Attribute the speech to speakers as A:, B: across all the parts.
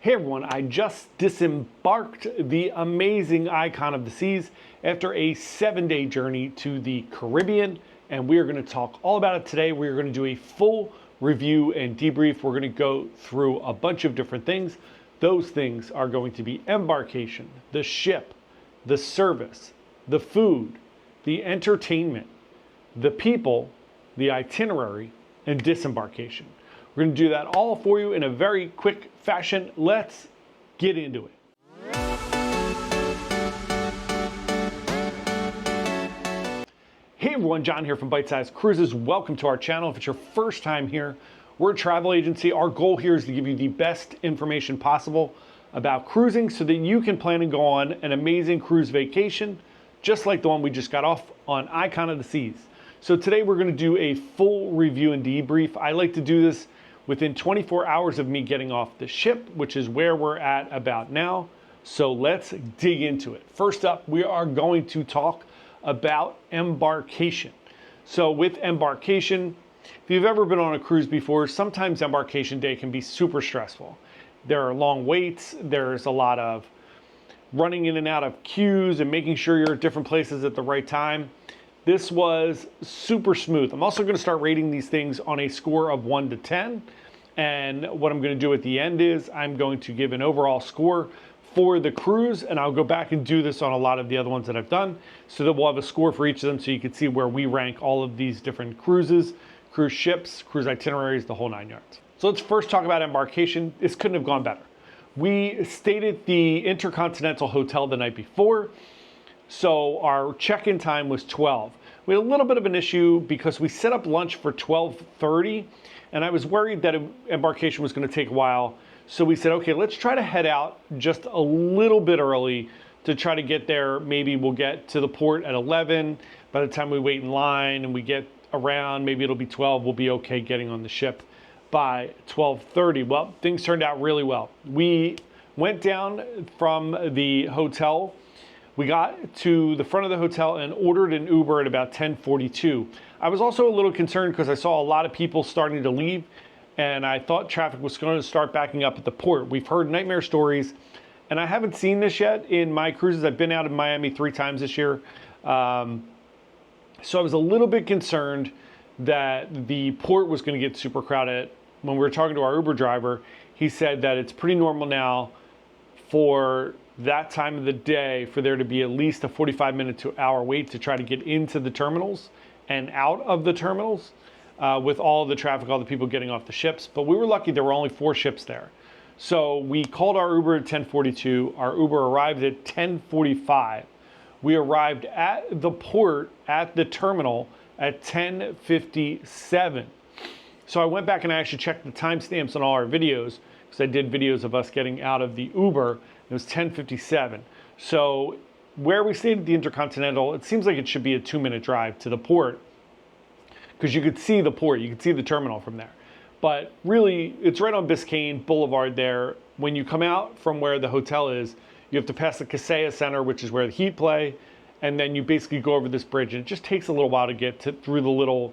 A: Hey everyone, I just disembarked the amazing Icon of the Seas after a 7-day journey to the Caribbean, and we are going to talk all about it today. We are going to do a full review and debrief. We're going to go through a bunch of different things. Those things are going to be embarkation, the ship, the service, the food, the entertainment, the people, the itinerary, and disembarkation. We're going to do that all for you in a very quick fashion. Let's get into it. Hey everyone, John here from Byte Size Cruises. Welcome to our channel. If it's your first time here, we're a travel agency. Our goal here is to give you the best information possible about cruising so that you can plan and go on an amazing cruise vacation, just like the one we just got off on Icon of the Seas. So today we're going to do a full review and debrief. I like to do this within 24 hours of me getting off the ship, which is where we're at about now. So let's dig into it. First up, we are going to talk about embarkation. So with embarkation, if you've ever been on a cruise before, sometimes embarkation day can be super stressful. There are long waits, there's a lot of running in and out of queues and making sure you're at different places at the right time. This was super smooth. I'm also going to start rating these things on a score of 1 to 10. And what I'm going to do at the end is I'm going to give an overall score for the cruise. And I'll go back and do this on a lot of the other ones that I've done so that we'll have a score for each of them so you can see where we rank all of these different cruises, cruise ships, cruise itineraries, the whole 9 yards. So let's first talk about embarkation. This couldn't have gone better. We stayed at the Intercontinental Hotel the night before. So our check-in time was 12. We had a little bit of an issue because we set up lunch for 12:30, and I was worried that embarkation was going to take a while. So we said, okay, let's try to head out just a little bit early to try to get there. Maybe we'll get to the port at 11. By the time we wait in line and we get around, maybe it'll be 12. We'll be okay getting on the ship by 12:30. Well, things turned out really well. We went down from the hotel. We got to the front of the hotel and ordered an Uber at about 10:42. I was also a little concerned because I saw a lot of people starting to leave and I thought traffic was going to start backing up at the port. We've heard nightmare stories and I haven't seen this yet in my cruises. I've been out of Miami 3 times this year. So I was a little bit concerned that the port was going to get super crowded. When we were talking to our Uber driver, he said that it's pretty normal now for that time of the day for there to be at least a 45-minute to hour wait to try to get into the terminals and out of the terminals with all the traffic, all the people getting off the ships. But we were lucky there were only 4 ships there. So we called our Uber at 10:42. Our Uber arrived at 10:45. We arrived at the port at the terminal at 10:57. So I went back and I actually checked the timestamps on all our videos because I did videos of us getting out of the Uber. It was 10:57. So where we stayed at the Intercontinental, it seems like it should be a 2-minute drive to the port because you could see the port, you could see the terminal from there. But really, it's right on Biscayne Boulevard there. When you come out from where the hotel is, you have to pass the Kaseya Center, which is where the Heat play, and then you basically go over this bridge. And it just takes a little while to get through the little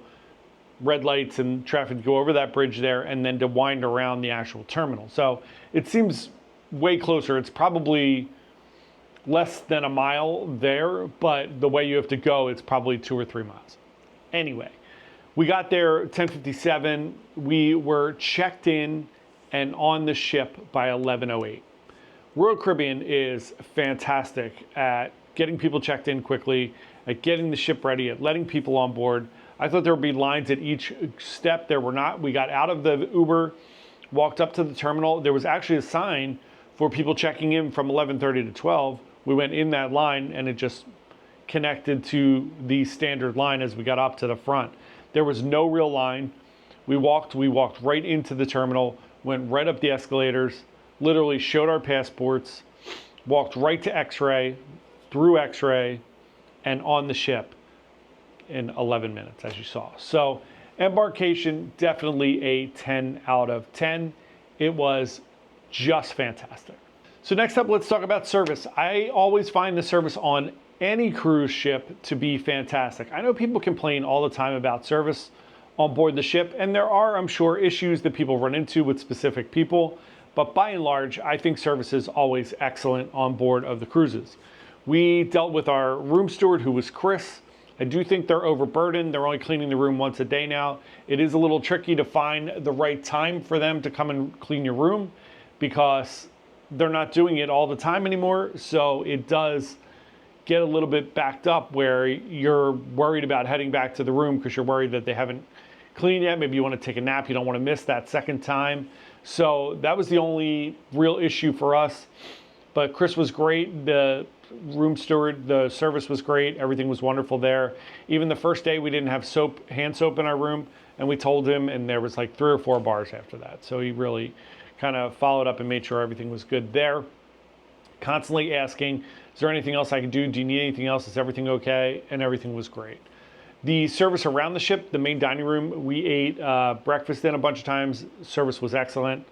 A: red lights and traffic to go over that bridge there and then to wind around the actual terminal. So it seems way closer. It's probably less than a mile there, but the way you have to go, it's probably 2 or 3 miles. Anyway, we got there 10:57. We were checked in and on the ship by 11:08. Royal Caribbean is fantastic at getting people checked in quickly, at getting the ship ready, at letting people on board. I thought there would be lines at each step. There were not. We got out of the Uber, walked up to the terminal. There was actually a sign for people checking in from 11:30 to 12. We went in that line and it just connected to the standard line as we got up to the front. There was no real line. We walked right into the terminal, went right up the escalators, literally showed our passports, walked right to X-ray, through X-ray, and on the ship in 11 minutes, as you saw. So embarkation, definitely a 10 out of 10. It was just fantastic. So next up, let's talk about service. I always find the service on any cruise ship to be fantastic. I know people complain all the time about service on board the ship, and there are, I'm sure, issues that people run into with specific people. But by and large, I think service is always excellent on board of the cruises. We dealt with our room steward, who was Chris. I do think they're overburdened. They're only cleaning the room once a day now. It is a little tricky to find the right time for them to come and clean your room because they're not doing it all the time anymore. So it does get a little bit backed up where you're worried about heading back to the room because you're worried that they haven't cleaned yet. Maybe you want to take a nap. You don't want to miss that second time. So that was the only real issue for us. But Chris was great. The room steward, the service was great. Everything was wonderful there. Even the first day we didn't have soap, hand soap in our room, and we told him, and there was like 3 or 4 bars after that. So he really kind of followed up and made sure everything was good there. Constantly asking, is there anything else I can do? Do you need anything else? Is everything okay? And everything was great. The service around the ship, the main dining room, we ate breakfast in a bunch of times. Service was excellent.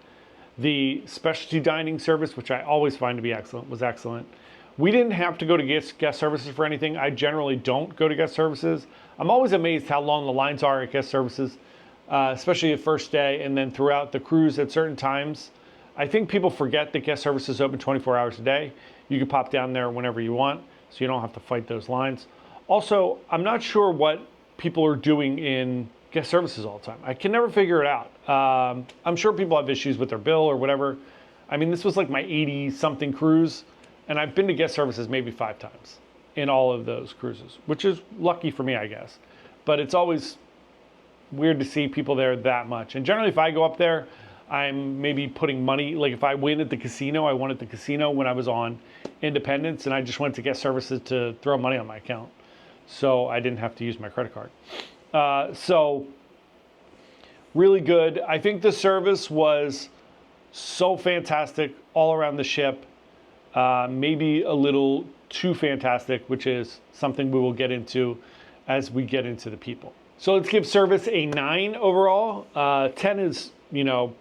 A: The specialty dining service, which I always find to be excellent, was excellent. We didn't have to go to guest services for anything. I generally don't go to guest services. I'm always amazed how long the lines are at guest services, especially the first day and then throughout the cruise at certain times. I think people forget that guest services open 24 hours a day. You can pop down there whenever you want, so you don't have to fight those lines. Also, I'm not sure what people are doing in guest services all the time. I can never figure it out. I'm sure people have issues with their bill or whatever. I mean, this was like my 80-something cruise, and I've been to guest services maybe 5 times in all of those cruises, which is lucky for me, I guess. But it's always weird to see people there that much. And generally, if I go up there, I'm maybe putting money, like if I win at the casino, I won at the casino when I was on Independence, and I just went to guest services to throw money on my account. So I didn't have to use my credit card. So really good. I think the service was so fantastic all around the ship. Maybe a little too fantastic, which is something we will get into as we get into the people. So let's give service a 9 overall. 10 is, you know,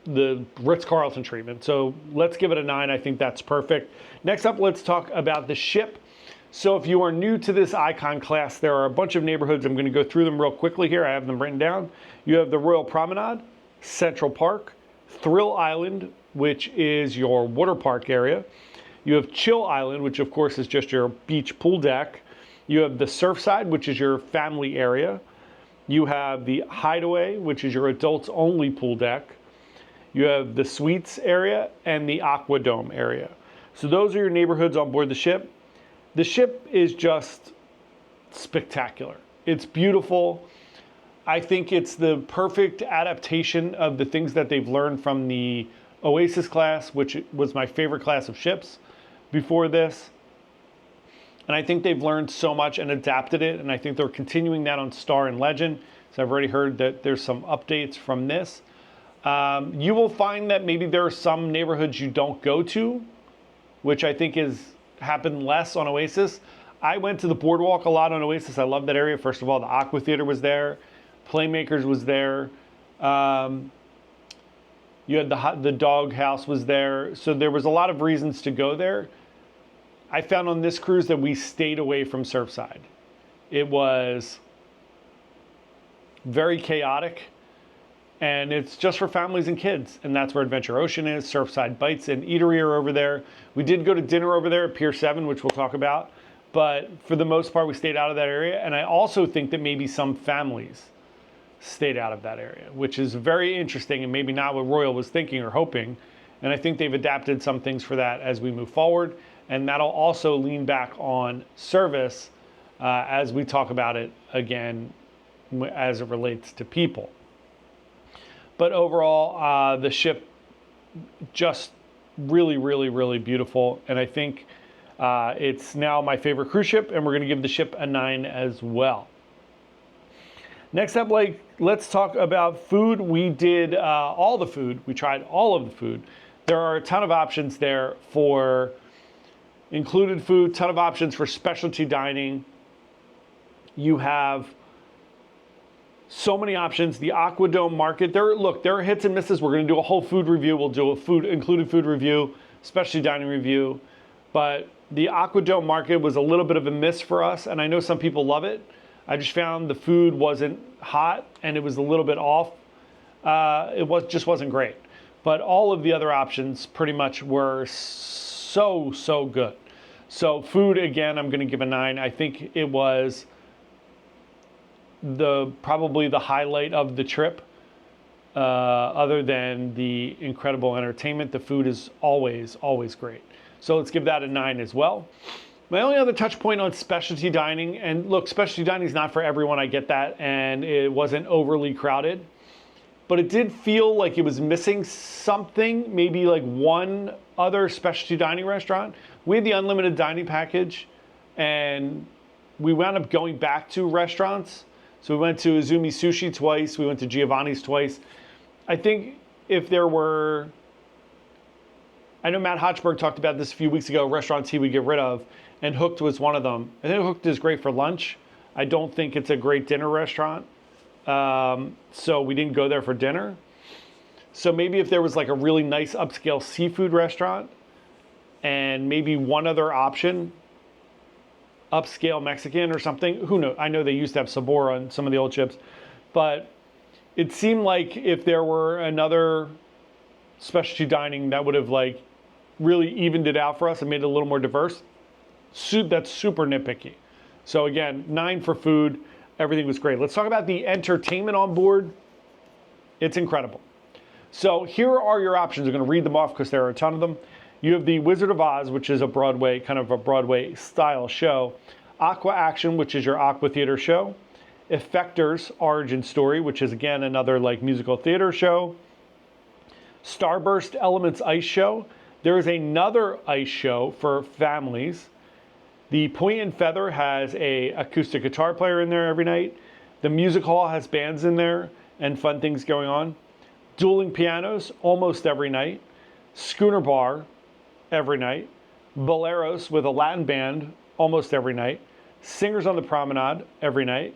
A: the Ritz-Carlton treatment. So let's give it a 9. I think that's perfect. Next up, let's talk about the ship. So if you are new to this Icon class, there are a bunch of neighborhoods. I'm going to go through them real quickly here. I have them written down. You have the Royal Promenade, Central Park, Thrill Island, which is your water park area. You have Chill Island, which of course is just your beach pool deck. You have the Surfside, which is your family area. You have the Hideaway, which is your adults only pool deck. You have the Suites area and the Aquadome area. So those are your neighborhoods on board the ship. The ship is just spectacular. It's beautiful. I think it's the perfect adaptation of the things that they've learned from the Oasis class, which was my favorite class of ships before this. And I think they've learned so much and adapted it. And I think they're continuing that on Star and Legend. So I've already heard that there's some updates from this. You will find that maybe there are some neighborhoods you don't go to, which I think is happened less on Oasis. I went to the boardwalk a lot on Oasis. I love that area. First of all, the Aqua Theater was there. Playmakers was there. You had the dog house was there. So there was a lot of reasons to go there. I found on this cruise that we stayed away from Surfside. It was very chaotic, and it's just for families and kids. And that's where Adventure Ocean is. Surfside Bites and Eatery are over there. We did go to dinner over there at Pier 7, which we'll talk about. But for the most part, we stayed out of that area. And I also think that maybe some families stayed out of that area, which is very interesting and maybe not what Royal was thinking or hoping. And I think they've adapted some things for that as we move forward. And that'll also lean back on service as we talk about it again as it relates to people. But overall, the ship just really, really, really beautiful. And I think it's now my favorite cruise ship, and we're going to give the ship a 9 as well. Next up, let's talk about food. We did all the food. We tried all of the food. There are a ton of options there for included food, ton of options for specialty dining. You have so many options. The Aquadome market, there are hits and misses. We're going to do a whole food review. We'll do a included food review, specialty dining review. But the Aquadome market was a little bit of a miss for us, and I know some people love it. I just found the food wasn't hot and it was a little bit off. Just wasn't great. but all of the other options pretty much were so good. So food, again, I'm going to give a 9. I think it was probably the highlight of the trip. Other than the incredible entertainment, the food is always great. So let's give that a 9 as well. My only other touch point on specialty dining, and look, specialty dining is not for everyone, I get that, and it wasn't overly crowded, but it did feel like it was missing something, maybe like one other specialty dining restaurant. We had the unlimited dining package, and we wound up going back to restaurants. So we went to Izumi Sushi twice, we went to Giovanni's twice. I think if there were, I know Matt Hochberg talked about this a few weeks ago, restaurants he would get rid of, and Hooked was one of them. I think Hooked is great for lunch. I don't think it's a great dinner restaurant. So we didn't go there for dinner. So maybe if there was like a really nice upscale seafood restaurant and maybe one other option, upscale Mexican or something, who knows? I know they used to have Sabor on some of the old chips, but it seemed like if there were another specialty dining that would have like really evened it out for us and made it a little more diverse. That's super nitpicky. So again, 9 for food. Everything was great. Let's talk about the entertainment on board. It's incredible. So here are your options. I'm going to read them off because there are a ton of them. You have the Wizard of Oz, which is a Broadway, kind of a Broadway style show. Aqua Action, which is your Aqua Theater show. Effectors Origin Story, which is again another like musical theater show. Starburst Elements Ice Show. There is another ice show for families. The Point and Feather has a acoustic guitar player in there every night. The Music Hall has bands in there and fun things going on. Dueling Pianos almost every night. Schooner Bar every night. Boleros with a Latin band almost every night. Singers on the Promenade every night.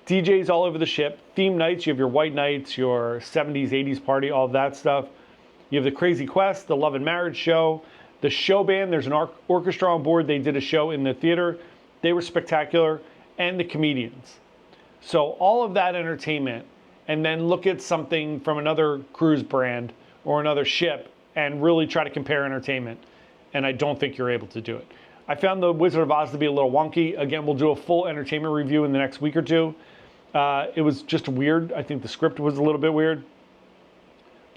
A: DJs all over the ship. Theme nights, you have your White Nights, your 70s, 80s party, all of that stuff. You have the Crazy Quest, the Love and Marriage show. The show band, there's an orchestra on board. They did a show in the theater. They were spectacular. And the comedians. So all of that entertainment, and then look at something from another cruise brand or another ship and really try to compare entertainment. And I don't think you're able to do it. I found the Wizard of Oz to be a little wonky. Again, we'll do a full entertainment review in the next week or two. It was just weird. I think the script was a little bit weird.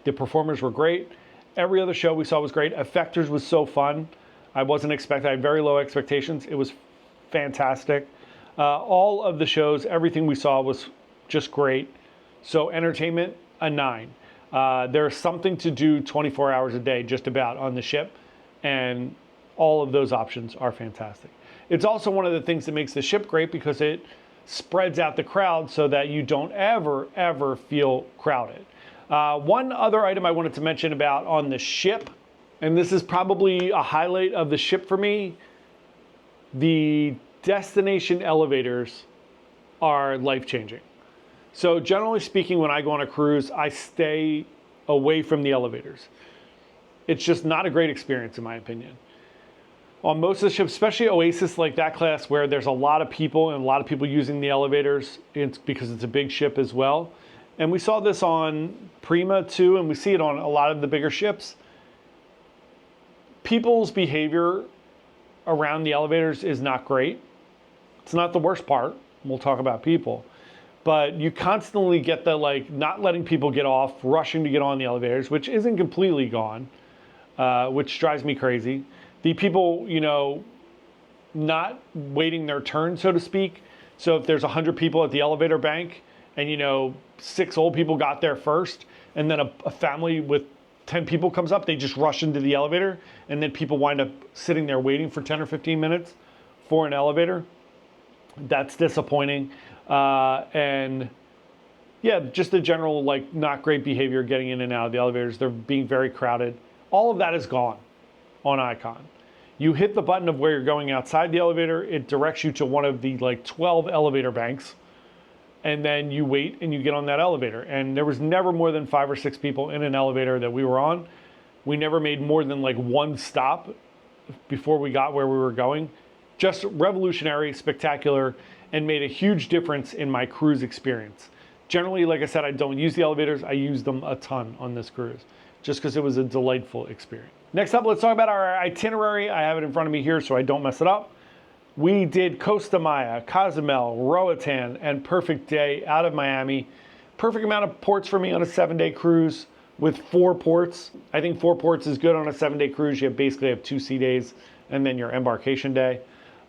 A: The performers were great. Every other show we saw was great. Effectors was so fun. I wasn't expecting, I had very low expectations. It was fantastic. All of the shows, everything we saw was just great. So entertainment, a 9. There's something to do 24 hours a day just about on the ship. And all of those options are fantastic. It's also one of the things that makes the ship great because it spreads out the crowd so that you don't ever feel crowded. One other item I wanted to mention about on the ship, and this is probably a highlight of the ship for me, the destination elevators are life-changing. So generally speaking, when I go on a cruise, I stay away from the elevators. It's just not a great experience in my opinion. On most of the ships, especially Oasis like that class where there's a lot of people and a lot of people using the elevators, it's because it's a big ship as well. And we saw this on Prima too, and we see it on a lot of the bigger ships. People's behavior around the elevators is not great. It's not the worst part. We'll talk about people. But you constantly get the like not letting people get off, rushing to get on the elevators, which isn't completely gone, which drives me crazy. The people, you know, not waiting their turn, so to speak. So if there's 100 people at the elevator bank, and you know 6 old people got there first, and then a family with 10 people comes up, they just rush into the elevator, and then people wind up sitting there waiting for 10 or 15 minutes for an elevator. That's disappointing. And yeah, just the general like not great behavior getting in and out of the elevators. They're being very crowded. All of that is gone on Icon. You hit the button of where you're going outside the elevator, it directs you to one of the like 12 elevator banks. And then you wait and you get on that elevator. And there was never more than 5 or 6 people in an elevator that we were on. We never made more than like one stop before we got where we were going. Just revolutionary, spectacular, and made a huge difference in my cruise experience. Generally, like I said, I don't use the elevators. I use them a ton on this cruise. just because it was a delightful experience. Next up, let's talk about our itinerary. I have it in front of me here so I don't mess it up. We did Costa Maya, Cozumel, Roatan, and Perfect Day out of Miami. Perfect amount of ports for me on a 7-day cruise with 4 ports. I think 4 ports is good on a 7-day cruise. You basically have 2 sea days and then your embarkation day.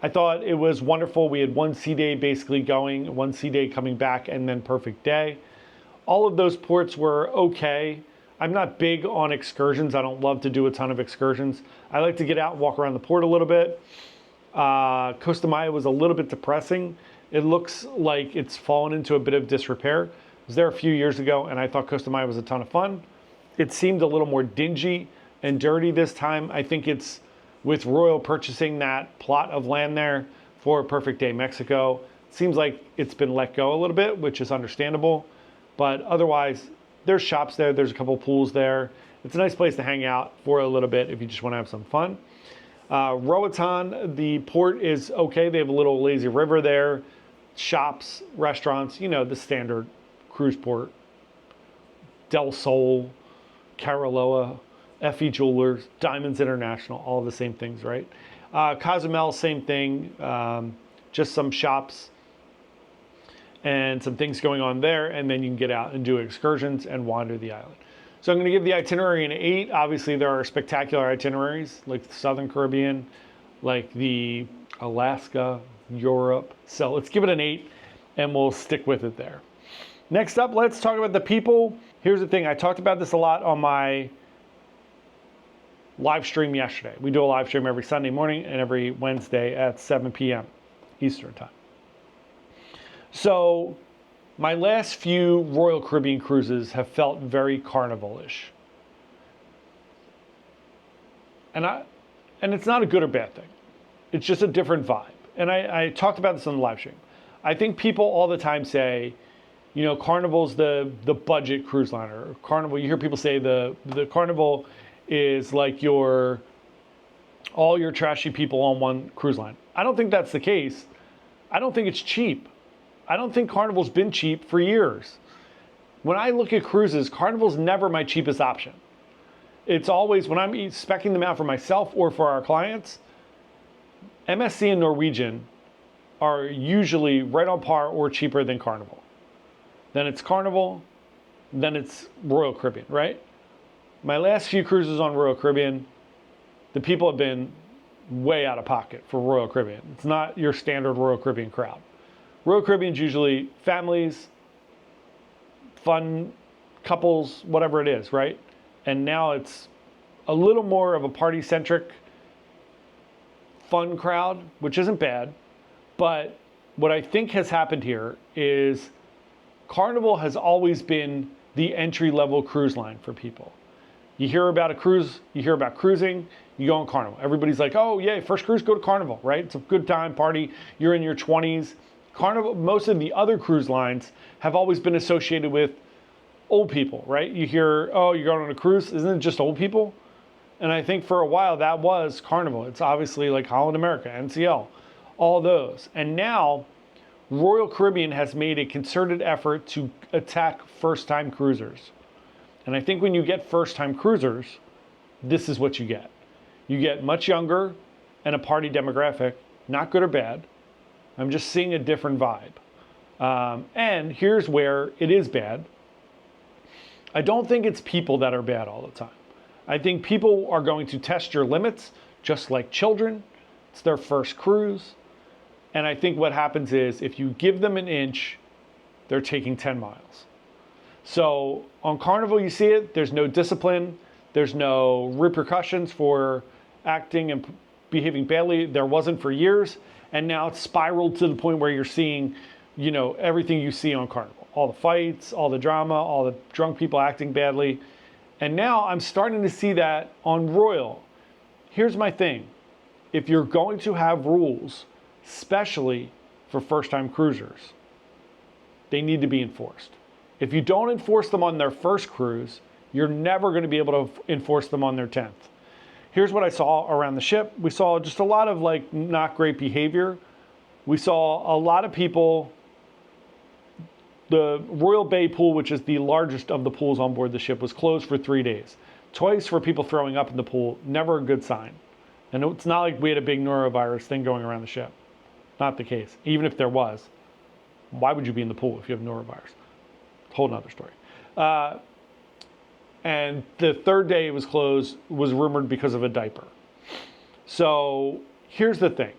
A: I thought it was wonderful. We had 1 sea day basically going, 1 sea day coming back, and then Perfect Day. All of those ports were okay. I'm not big on excursions. I don't love to do a ton of excursions. I like to get out and walk around the port a little bit. Costa Maya was a little bit depressing. It looks like it's fallen into a bit of disrepair. I was there a few years ago and I thought Costa Maya was a ton of fun. It seemed a little more dingy and dirty this time. I think it's with Royal purchasing that plot of land there for Perfect Day Mexico. It seems like it's been let go a little bit, which is understandable. But otherwise, there's shops there. There's a couple pools there. It's a nice place to hang out for a little bit if you just want to have some fun. Roatan, the port is okay. They have a little lazy river there, shops, restaurants, you know, the standard cruise port. Del Sol, Cariloa, FE Jewelers, Diamonds International, all the same things, right? Cozumel, same thing, just some shops and some things going on there, and then you can get out and do excursions and wander the island. So I'm going to give the itinerary an 8. Obviously, there are spectacular itineraries like the Southern Caribbean, like the Alaska, Europe. So let's give it an 8 and we'll stick with it there. Next up, let's talk about the people. Here's the thing. I talked about this a lot on my live stream yesterday. We do a live stream every Sunday morning and every Wednesday at 7 p.m. Eastern time. So my last few Royal Caribbean cruises have felt very carnival-ish. And it's not a good or bad thing. It's just a different vibe. And I talked about this on the live stream. I think people all the time say, you know, Carnival's the budget cruise liner. Carnival, you hear people say the Carnival is like all your trashy people on one cruise line. I don't think that's the case. I don't think it's cheap. I don't think Carnival's been cheap for years. When I look at cruises, Carnival's never my cheapest option. It's always, when I'm speccing them out for myself or for our clients, MSC and Norwegian are usually right on par or cheaper than Carnival. Then it's Carnival, then it's Royal Caribbean, right? My last few cruises on Royal Caribbean, the people have been way out of pocket for Royal Caribbean. It's not your standard Royal Caribbean crowd. Royal Caribbean's usually families, fun couples, whatever it is, right? And now it's a little more of a party-centric, fun crowd, which isn't bad. But what I think has happened here is Carnival has always been the entry-level cruise line for people. You hear about a cruise, you hear about cruising, you go on Carnival. Everybody's like, oh, yeah, first cruise, go to Carnival, right? It's a good time, party. You're in your 20s. Carnival, most of the other cruise lines have always been associated with old people, right? You hear, oh, you're going on a cruise, isn't it just old people? And I think for a while that was Carnival. It's obviously like Holland America, NCL, all those. And now Royal Caribbean has made a concerted effort to attack first-time cruisers. And I think when you get first-time cruisers, this is what you get. You get much younger and a party demographic, not good or bad. I'm just seeing a different vibe. And here's where it is bad. I don't think it's people that are bad all the time. I think people are going to test your limits, just like children. It's their first cruise. And I think what happens is if you give them an inch, they're taking 10 miles. So on Carnival, you see it. There's no discipline. There's no repercussions for acting and behaving badly. There wasn't for years. And now it's spiraled to the point where you're seeing, you know, everything you see on Carnival. All the fights, all the drama, all the drunk people acting badly. And now I'm starting to see that on Royal. Here's my thing. If you're going to have rules, especially for first-time cruisers, they need to be enforced. If you don't enforce them on their first cruise, you're never going to be able to enforce them on their 10th. Here's what I saw around the ship. We saw just a lot of like not great behavior. We saw a lot of people, the Royal Bay pool, which is the largest of the pools on board the ship, was closed for 3 days. Twice for people throwing up in the pool, never a good sign. And it's not like we had a big norovirus thing going around the ship. Not the case. Even if there was, why would you be in the pool if you have norovirus? Whole nother story. And the third day it was closed was rumored because of a diaper. So here's the thing.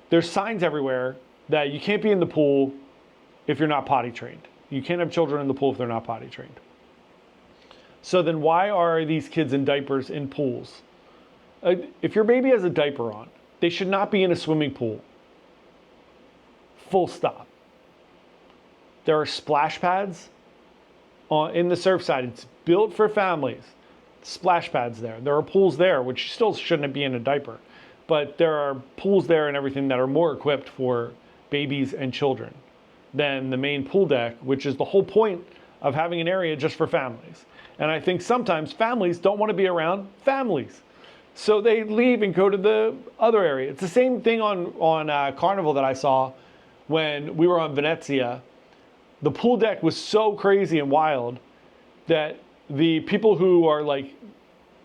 A: There's signs everywhere that you can't be in the pool if you're not potty trained. You can't have children in the pool if they're not potty trained. So then why are these kids in diapers in pools? If your baby has a diaper on, they should not be in a swimming pool. Full stop. There are splash pads in the surf side. It's built for families. Splash pads there. There are pools there, which still shouldn't be in a diaper. But there are pools there and everything that are more equipped for babies and children than the main pool deck, which is the whole point of having an area just for families. And I think sometimes families don't want to be around families. So they leave and go to the other area. It's the same thing on Carnival that I saw when we were on Venezia. The pool deck was so crazy and wild that the people who are like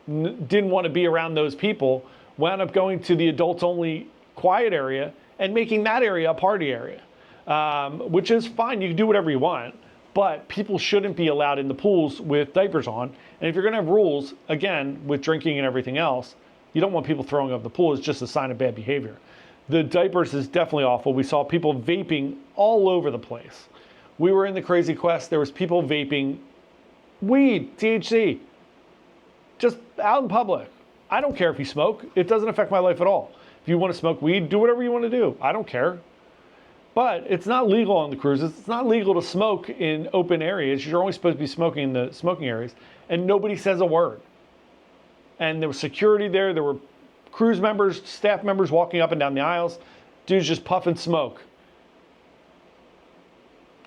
A: didn't want to be around those people wound up going to the adults only quiet area and making that area a party area, which is fine. You can do whatever you want, but people shouldn't be allowed in the pools with diapers on. And if you're going to have rules, again, with drinking and everything else, you don't want people throwing up the pool. It's just a sign of bad behavior. The diapers is definitely awful. We saw people vaping all over the place. We were in the Crazy Quest. There was people vaping weed, THC, just out in public. I don't care if you smoke. It doesn't affect my life at all. If you want to smoke weed, do whatever you want to do. I don't care. But it's not legal on the cruises. It's not legal to smoke in open areas. You're only supposed to be smoking in the smoking areas, and nobody says a word. And there was security there. There were cruise members, staff members walking up and down the aisles. Dudes just puffing smoke.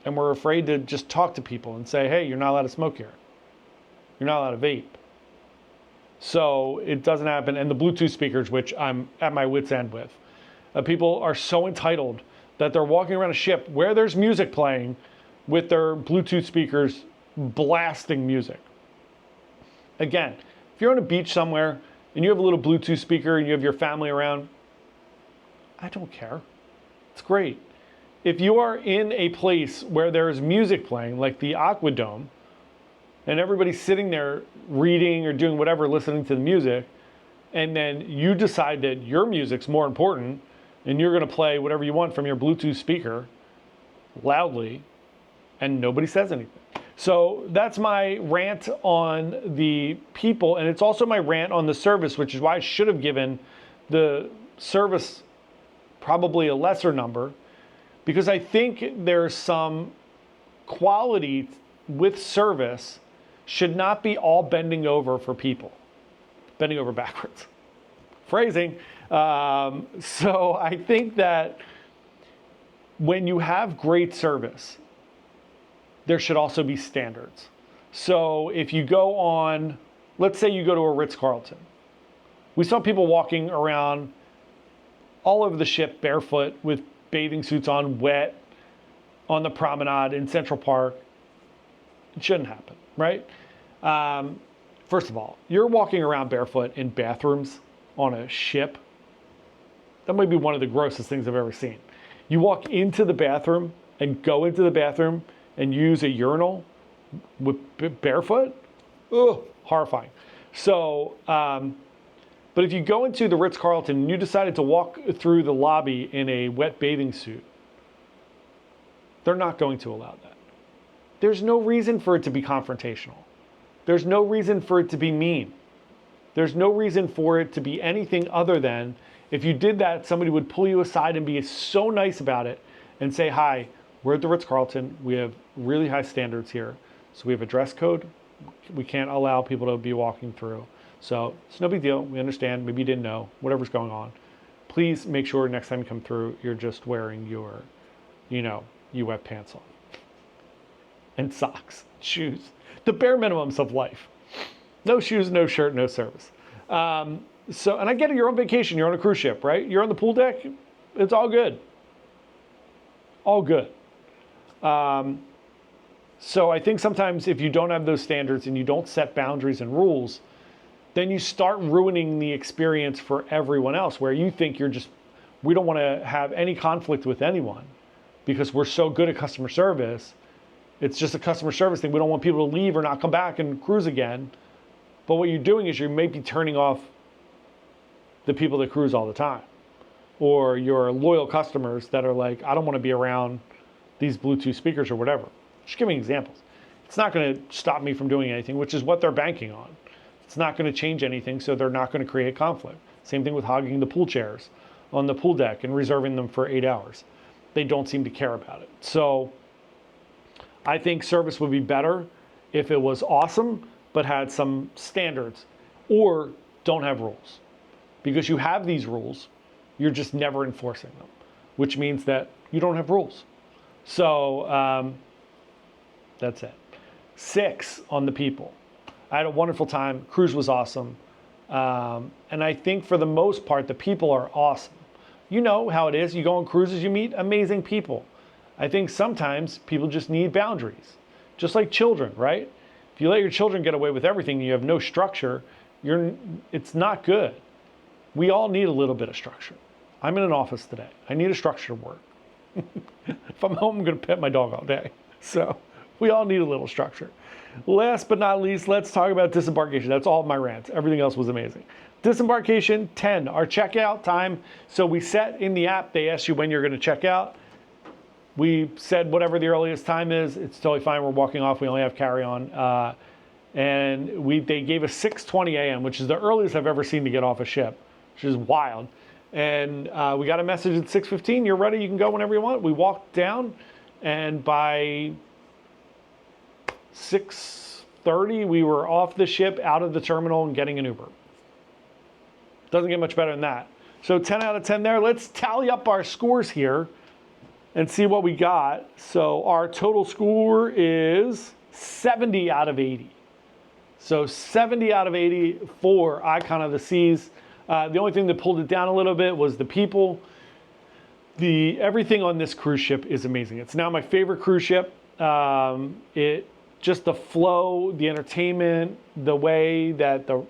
A: And we're afraid to just talk to people and say, hey, you're not allowed to smoke here. You're not allowed to vape. So it doesn't happen. And the Bluetooth speakers, which I'm at my wit's end with. People are so entitled that they're walking around a ship where there's music playing with their Bluetooth speakers blasting music. Again, if you're on a beach somewhere and you have a little Bluetooth speaker and you have your family around, I don't care. It's great. If you are in a place where there is music playing, like the Aquadome, and everybody's sitting there reading or doing whatever, listening to the music, and then you decide that your music's more important and you're going to play whatever you want from your Bluetooth speaker loudly, and nobody says anything. So that's my rant on the people, and it's also my rant on the service, which is why I should have given the service probably a lesser number, because I think there's some quality with service should not be all bending over for people. Bending over backwards. Phrasing. So I think that when you have great service, there should also be standards. So if you go on, let's say you go to a Ritz-Carlton. We saw people walking around all over the ship barefoot with bathing suits on, wet, on the promenade in Central Park. It shouldn't happen, right? First of all, you're walking around barefoot in bathrooms on a ship. That might be one of the grossest things I've ever seen. You walk into the bathroom and go into the bathroom and use a urinal with barefoot? Ugh, horrifying. So, but if you go into the Ritz-Carlton and you decided to walk through the lobby in a wet bathing suit, they're not going to allow that. There's no reason for it to be confrontational. There's no reason for it to be mean. There's no reason for it to be anything other than if you did that, somebody would pull you aside and be so nice about it and say, hi, we're at the Ritz-Carlton. We have really high standards here. So we have a dress code. We can't allow people to be walking through. So it's no big deal. We understand. Maybe you didn't know. Whatever's going on. Please make sure next time you come through, you're just wearing your, you wet pants on. And socks, shoes. The bare minimums of life. No shoes, no shirt, no service. So, and I get it, you're on vacation, you're on a cruise ship, right? You're on the pool deck, it's all good. All good. So I think sometimes if you don't have those standards and you don't set boundaries and rules, then you start ruining the experience for everyone else, where you think we don't want to have any conflict with anyone because we're so good at customer service. It's just a customer service thing. We don't want people to leave or not come back and cruise again. But what you're doing is you may be turning off the people that cruise all the time, or your loyal customers that are like, I don't want to be around these Bluetooth speakers or whatever. Just giving examples. It's not going to stop me from doing anything, which is what they're banking on. It's not going to change anything, so they're not going to create conflict. Same thing with hogging the pool chairs on the pool deck and reserving them for 8 hours. They don't seem to care about it. So I think service would be better if it was awesome, but had some standards, or don't have rules. Because you have these rules, you're just never enforcing them, which means that you don't have rules. So that's it. 6 on the people. I had a wonderful time. Cruise was awesome. And I think for the most part, the people are awesome. You know how it is. You go on cruises, you meet amazing people. I think sometimes people just need boundaries, just like children, right? If you let your children get away with everything and you have no structure, it's not good. We all need a little bit of structure. I'm in an office today. I need a structure to work. If I'm home, I'm going to pet my dog all day. So we all need a little structure. Last but not least, let's talk about disembarkation. That's all of my rants. Everything else was amazing. Disembarkation 10, our checkout time. So we set in the app, they ask you when you're going to check out. We said whatever the earliest time is. It's totally fine. We're walking off. We only have carry-on. And they gave us 6:20 a.m., which is the earliest I've ever seen to get off a ship, which is wild. And we got a message at 6:15. You're ready. You can go whenever you want. We walked down, and by 6:30, we were off the ship, out of the terminal, and getting an Uber. Doesn't get much better than that. So 10 out of 10 there. Let's tally up our scores here and see what we got. So our total score is 70 out of 80. So 70 out of 80 for Icon of the Seas. The only thing that pulled it down a little bit was the people. Everything on this cruise ship is amazing. It's now my favorite cruise ship. Just the flow, the entertainment, the way that the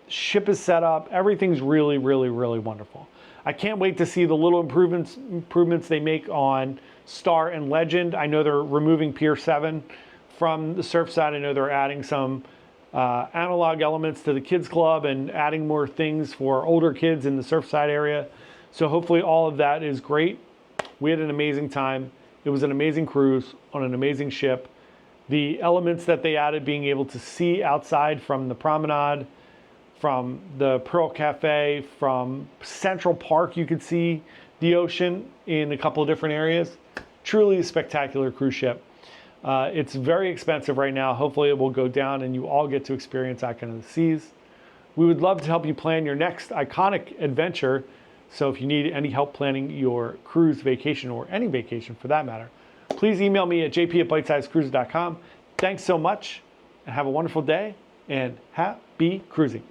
A: ship is set up, everything's really, really, really wonderful. I can't wait to see the little improvements they make on Star and Legend. I know they're removing Pier 7 from the surf side. I know they're adding some analog elements to the kids club and adding more things for older kids in the surfside area. So hopefully all of that is great. We had an amazing time. It was an amazing cruise on an amazing ship. The elements that they added, being able to see outside from the promenade, from the Pearl Cafe, from Central Park, you could see the ocean in a couple of different areas. Truly a spectacular cruise ship. It's very expensive right now. Hopefully it will go down and you all get to experience Icon of the Seas. We would love to help you plan your next iconic adventure. So if you need any help planning your cruise vacation, or any vacation for that matter, please email me at jp@bytesizecruises.com. Thanks so much and have a wonderful day and happy cruising.